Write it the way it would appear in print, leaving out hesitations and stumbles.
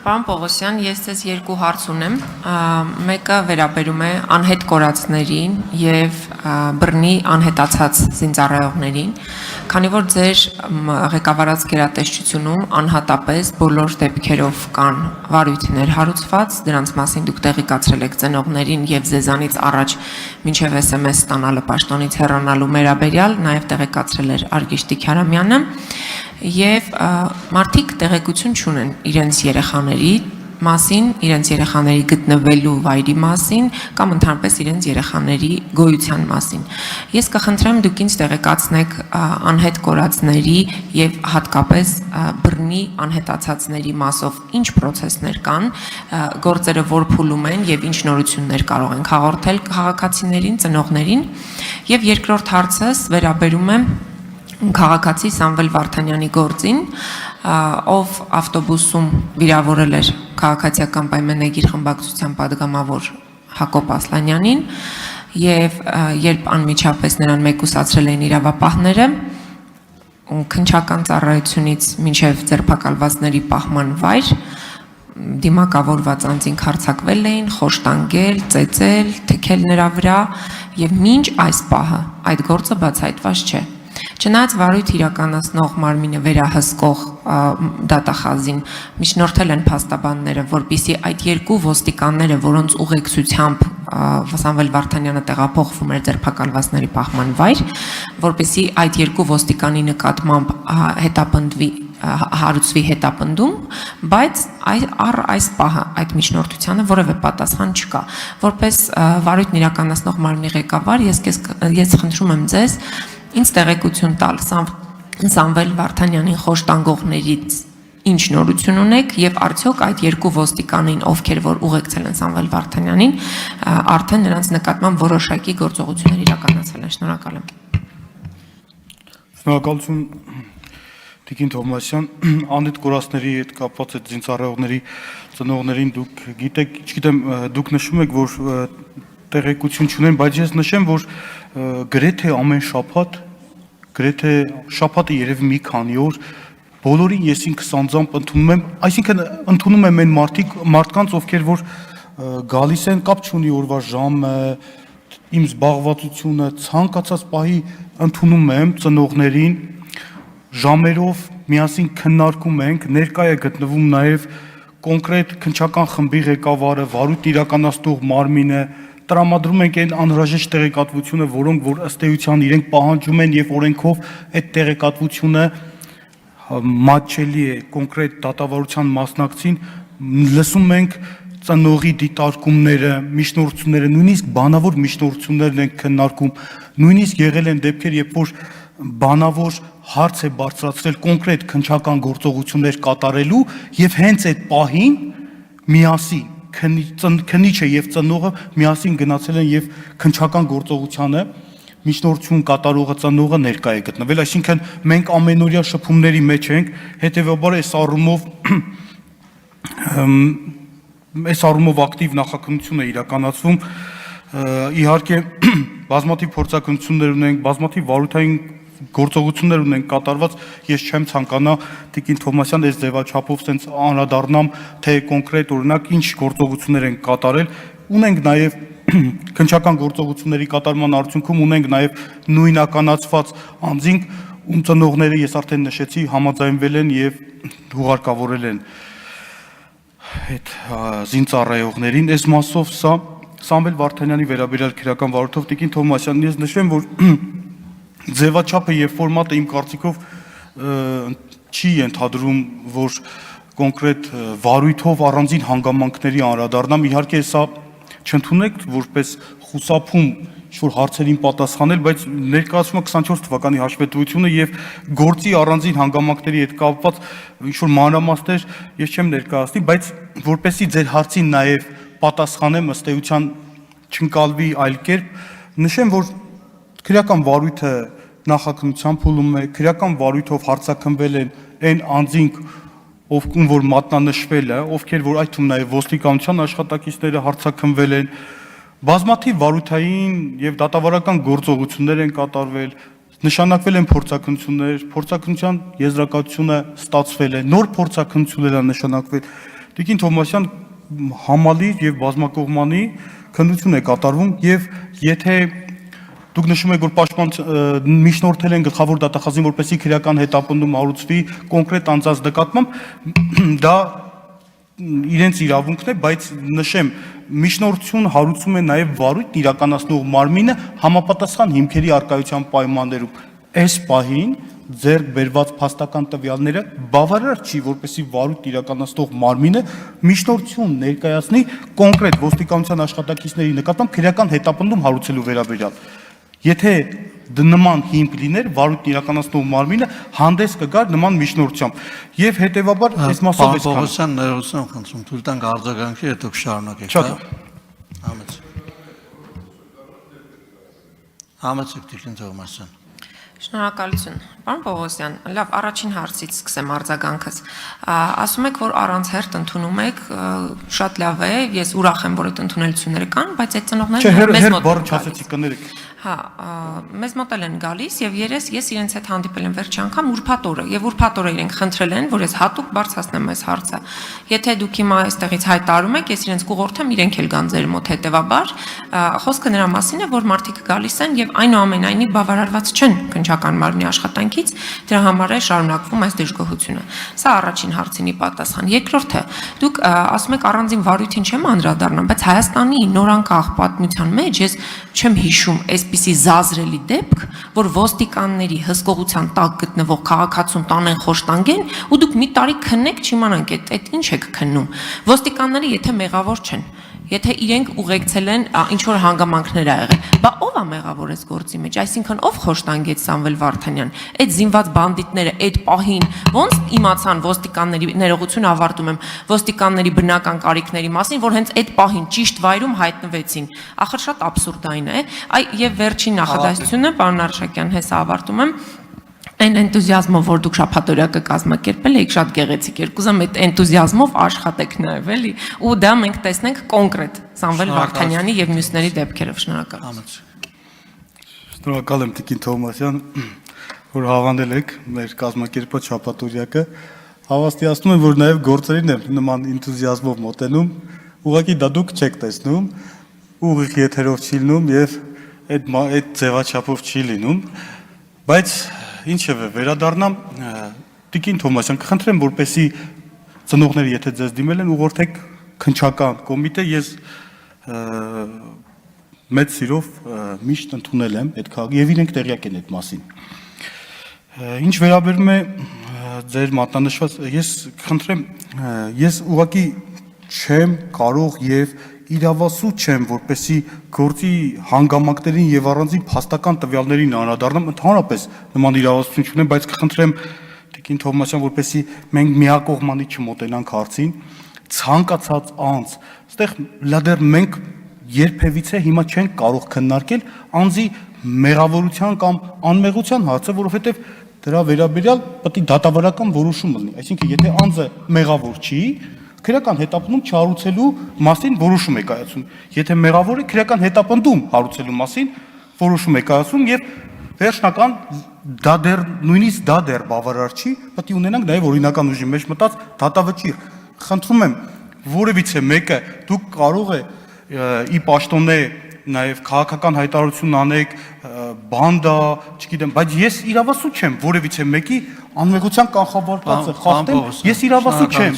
Պարոն Պողոսյան, ես ձեզ երկու հարց ունեմ, մեկը վերաբերում է անհետ կորածներին և բռնի անհետացած զինծառայողներին, քանի որ ձեր ղեկավարած գերատեսչությունում անհատապես բոլոր դեպքերով կան վարույթներ հարուցված, դրանց մասին դուք տեղեկացրել եք ծնողներին և ձեզանից առաջ մինչև SMS ստանալը պաշտոնից հեռանալու վերաբերյալ, նաև տեղեկացրել էր Արգիշտի Քարամյանը, և մարդիկ տեղեկություն չունեն իրենց երեխաների մասին, իրենց երեխաների գտնվելու վայրի մասին կամ ընդհանրապես իրենց երեխաների գոյության մասին։ Ես կխնդրեմ դուք ինձ տեղեկացնեք անհետ կորածների և հատկապես բռնի անհետացածների մասով ինչ պրոցեսներ կան, գործերը որ փուլում են և ինչ նորություններ կարող ենք հաղորդել քաղաքացիներին, ծնողներին, և երկրորդ հարցս վերաբերում է քաղաքացի Սամվել Վարդանյանի գործին, ով ավտոբուսում վիրավորել էր քաղաքացիական պայմանագիր խմբակցության պատգամավոր Հակոբ Ասլանյանին և երբ անմիջապես նրան մեկուսացրել էին իրավապահները, քննչական ծառայությունից մինչև ձերբակալվածների պահման վայր, դիմակավորված անձինք հարձակվել էին, խոշտանգել, ծեծել, թքել նրա վրա և մինչ այս պահը այդ գործը բացահայտված չէ։ Չնայած վարույթ իրականացնող մարմինը վերահսկող դատախազին միջնորդել են փաստաբանները, որպեսզի այդ երկու ոստիկանները, որոնց ուղեկցությամբ Սամվել Վարդանյանը տեղափոխվում էր ձերբակալվածների պահման վայր, որպեսզի այդ երկու ոստիկանի նկատմամբ հարուցվի հետապնդում, բայց առ այս պահը այդ միջնորդությանը որևէ պատասխան չկա։ Որպես վարույթն իրականացնող մարմնի ղեկավար, ես խնդրում եմ ձեզ ինձ տեղեկություն տալ Սամվել Վարդանյանին խոշտանգողներից ինչ նորություն ունեք և արդյոք այդ երկու ոստիկանին, ովքեր որ ուղեկցել են Սամվել Վարդանյանին, արդեն նրանց նկատմամբ որոշակի գործողություններ իրականացել են։ Շնորհակալ եմ։ Շնորհակալություն Տիկին Թովմասյան, անհետ կորածների հետ կապված այդ զինծառայողների ծնողներին դուք գիտեք, չգիտեմ, դուք նշում եք, որ տեղեկություն չունեն, բայց ես նշեմ, որ գրեթե ամեն շաբաթ, գրեթե շաբաթը երևի մի քանի օր, բոլորին ես ինքս անձամբ ընդունում եմ, այսինքն ընդունում եմ այն մարդկանց, ովքեր որ գալիս են, կապ չունի օրվա ժամը, իմ զբաղվածությունը, ցանկացած պահի ընդունում եմ ծնողներին, ժամերով միասին քննարկում ենք, ներկա է գտնվում նաև կոնկրետ քննչական խմբի ղեկավարը, վարույթ իրականացնող մարմինը, տրամադրում ենք այն անհրաժեշտ տեղեկատվությունը, որոնք որ ըստ էության իրենք պահանջում են և օրենքով այդ տեղեկատվությունը մատչելի է կոնկրետ դատավարության մասնակցին, լսում ենք ծնողի դիտարկումները, միջնորդությունները, նույնիսկ բանավոր միջնորդություններն են քննարկում, նույնիսկ եղել են դեպքեր, երբ որ բանավոր հարց է բարձրացրել կոնկրետ քննչական գործողություններ կատարելու և հենց այդ պահին միասին քննիչը և ծնողը միասին գնացել են և քննչական գործողությանը միջնորդություն կատարողը ծնողը ներկա է գտնվել, այսինքն մենք ամենօրյա շփումների մեջ ենք, հետևաբար այս առումով ակտիվ նախաքննություն է իրականացվում, իհարկե բազմաթիվ փորձակնություններ ունենք, բազմաթիվ վարույթային գործողություններ ունենք կատարված, ես չեմ ցանկանա Տիկին Թովմասյան այս ձևաչափով sense անդրադառնամ, թե կոնկրետ օրինակ ինչ գործողություններ են կատարել, ունենք նաև քննչական գործողությունների կատարման արդյունքում ունենք նաև նույնականացված անձինք, ում ծնողները ես արդեն նշեցի, համաձայնվել են և հուղարկավորել են այդ զինծառայողներին, այս մասով սա Սամվել Վարդանյանի վերաբերյալ քրեական վարույթով Տիկին Թովմասյան, ես նշեմ, որ ձևաչափը և ֆորմատը իմ կարծիքով չի ենթադրում, որ կոնկրետ վարույթով առանձին հանգամանքների անդրադառնամ, իհարկե սա չընդունեք որպես խուսափում ինչ-որ հարցերին պատասխանել, բայց ներկայացումը 24 թվականի հաշվետվությունը և գործի առանձին հանգամանքների հետ կապված ինչ-որ մանրամասներ ես չեմ ներկայացնի, բայց որպեսզի ձեր հարցին նաև պատասխանեմ, ըստ էության չընկալվի այլ կերպ, նշեմ, որ քրեական վարույթը նախաքննության փուլում է, քրեական վարույթով հարձակվել են այն անձինք, ում որ մատնանշվել է, ովքեր որ այդ թվում նաև ոստիկանության աշխատակիցները հարձակվել են, բազմաթիվ վարույթային և դատավարական գործողություններ են կատարվել, նշանակվել են փորձակնություններ, փորձակնության եզրակացությունը ստացվել է, նոր փորձակնություններ են նշանակվել, Տիկին Թովմասյան համալիր եւ բազմակողմանի քննություն է կատարվում եւ եթե դուք նշում եք, որ պաշտպան միջնորդել են գլխավոր դատախազին, որպեսզի քրեական հետապնդում հարուցվի կոնկրետ անձանց նկատմամբ, դա իրենց իրավունքն է, բայց նշեմ, միջնորդություն հարուցում է նաև վարույթ իրականացնող մարմինը համապատասխան հիմքերի առկայության պայմաններում։ Այս պահին ձեռք բերված փաստական տվյալները բավարար չի, որպեսզի վարույթ իրականացնող մարմինը միջնորդություն ներկայացնի կոնկրետ ոստիկանության աշխատակիցների նկատմամբ քրեական հետապնդում հարուցելու վերաբերյալ։ Եթե նման հիմք լիներ, վարույթ իրականացնող մարմինը հանդես կգար նման միջնորդությամբ։ Եվ հետևաբար այս մասով էս կան։ Պողոսյան ներողություն խնդրում, թույլ տանք արձագանքի, հետո կշարունակեք, Համեցեք Տիկին Թովմասյան։ Շնորհակալություն, պարոն Պողոսյան, լավ, առաջին հարցից սկսեմ արձագանքս։ Ասում եք, որ առանց հերթ ընդունում եք, շատ լավ է, ես ուրախ եմ, որ այդ ընդունելությունները կան, բայց այդ ծնողները մեզ մոտ բառը չասեցի, կներեք։ Հա, մեզ մոտ են գալիս եւ ես իրենց հետ հանդիպել եմ վերջի անգամ ուրբաթ օրը եւ ուրբաթ օրը իրենք խնդրել են, որ ես հատուկ բարձրացնեմ այս հարցը։ Եթե դուք հիմա այստեղից հայտարարում եք, ես իրենց կուղորդեմ, իրենք էլ կան ձեր մոտ հետեւաբար, խոսքը նրա մասին է, որ մարդիկ գալիս են եւ այնուամենայնիվ բավարարված չեն քննչական մարմնի աշխատանքից, դրա համար է շարունակվում այս դժգոհությունը։ Սա առաջին հարցինի պատասխան։ Երկրորդը, դուք ասում եք առանձին վարույթին չեմ անդրադառնամ, բայց Հայաստանի նորանկախ պատմության մեջ ես չեմ հիշում այսպիսի զազրելի դեպք, որ ոստիկանների հսկողության տակ գտնվող քաղաքացուն տանեն խոշտանգեն ու դուք մի տարի քննեք չիմանանք այդ ինչ եք քննում։ Ոստիկանները եթե մեղավոր չեն, եթե իրենք ուղեկցել են ինչ որ հանգամանքներ ա եղել, բա ով է մեղավոր այս գործի մեջ, այսինքն ով խոշտանգեց Սամվել Վարդանյան, այդ զինված բանդիտները այդ պահին ոնց իմացան ոստիկանների ներողություն ավարտում եմ ոստիկանների բնական կարիքների մասին, որ հենց այդ պահին ճիշտ վայրում հայտնվեցին, ախր շատ աբսուրդային է, եւ վերջին նախադասությունը, պարոն Արշակյան, հեսա ավարտում եմ, այն էնտուզիազմով, որ դուք շաբաթօրյա կկազմակերպել եք, շատ գեղեցիկ էր, կուզեմ այդ էնտուզիազմով աշխատեք նաև, էլի, ու դա մենք տեսնենք կոնկրետ Սամվել Վարդանյանի եւ մյուսների դեպքերով, շնորհակալություն։ Շնորհակալ եմ Տիկին Թովմասյան, որ հավանել եք մեր կազմակերպած շաբաթօրյակը։ Հավաստիացնում եմ, որ նաև գործերին եմ նման էնտուզիազմով մոտենում, ուղղակի դա դուք չեք տեսնում, ուղիղ եթերով չի լինում եւ այդ ձևաչափով չի լինում, բայց ինչևէ վերադառնամ Տիկին Թովմասյան, կխնդրեմ, որպեսզի ծնողները եթե ձեզ դիմել են, ուղղորդեք քննչական կոմիտե, ես մեծ սիրով միշտ ընդունել եմ այդ քաղաքի եւ իրենք տեղյակ են այդ մասին։ Ինչ վերաբերում է ձեր մատնանշված, ես կխնդրեմ, ես ուղղակի չեմ կարող եւ իրավասու չեմ, որպեսզի գործի հանգամանքներին եւ առանձին փաստական տվյալներին անդրադառնամ, ընդհանրապես նման իրավասություն չունեմ, բայց կխնդրեմ Տիկին Թովմասյան, որպեսզի մենք միակողմանի չմոտենանք հարցին, ցանկացած անձ, այստեղ լադեր մենք երբևիցե հիմա չենք կարող քննարկել անձի մեղավորության կամ անմեղության հարցը, որովհետեւ դրա վերաբերյալ պետք է դատավարական որոշում լինի, այսինքն եթե անձը մեղավոր չի, քրեական հետապնդում չհարուցելու մասին որոշում է կայացում։ Եթե մեղավոր է, քրեական հետապնդում հարուցելու մասին որոշում է կայացում եւ վերջնական դա դեռ նույնիսկ դա դեռ բավարար չի, պետք է ունենանք նաեւ օրինական ուժի մեջ մտած դատավճիռ։ Խնդրում եմ, որևիցե մեկը դուք կարող է ի պաշտոնե նաև քաղաքական հայտարարություն անեք, բանդա, չգիտեմ, բայց ես իրավասու չեմ որևիցե մեկի անմեղության կանխաբարկվածը խախտեմ, ես իրավասու չեմ։